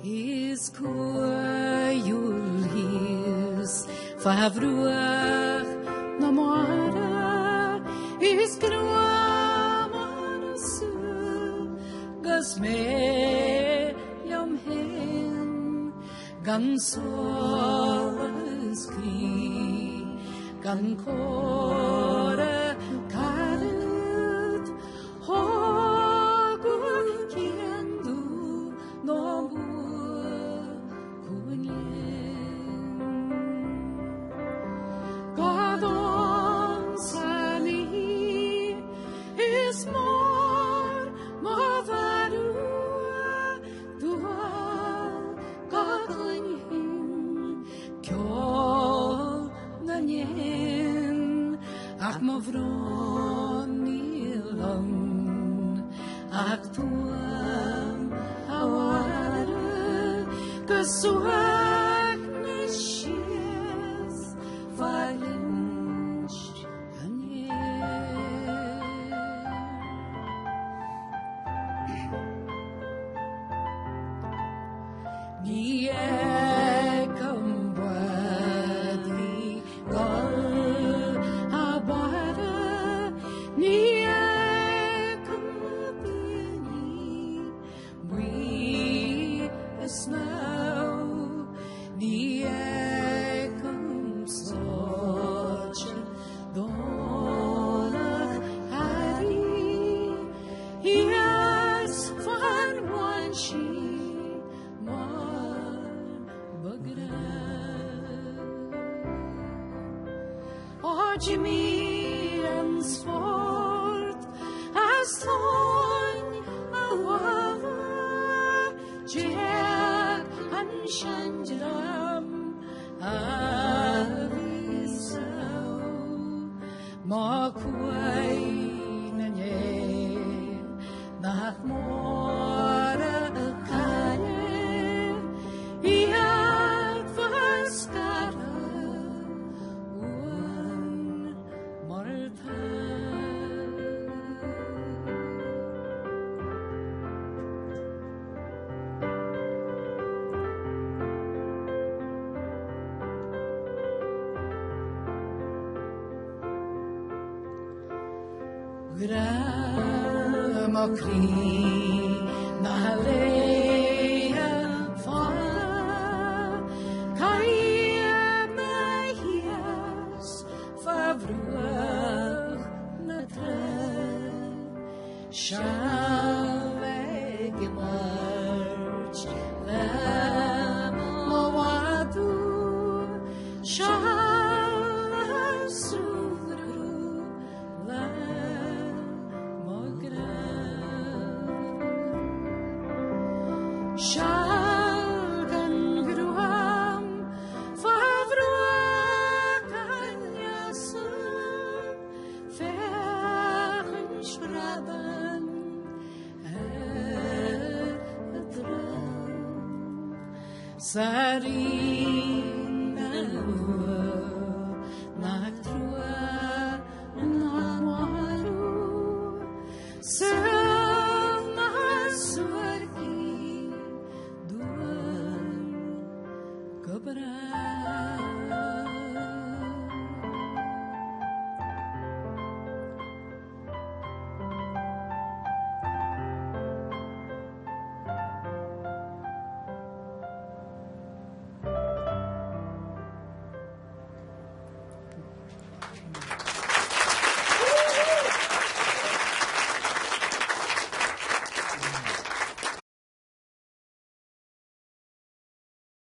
Is coiul his favruach na mara is grua marasu gasme yam hen gan solas kri gan kora karet hogur kendu no God on Sali is more Mavarua Dua Godlin Kyo Nanyen Ach Mavron Nilan Ach Tuam Awara Kasuak Nishies Violence Nie kambadi gal abara nie kambini we snow nie soch donach hari yes fun one she Jimmy and sport as Tony Awava Jack and Shanjam Avisau Makway Nanye Nachmora Kane Iat Vaskara Gramakri Nalea Fala Kaya Mahias Favruach Natra Shaveg March Mawadu Shavasudru Shalgan gruam favruakanyasum ferchen schraben etram sarina naktrua nakwaru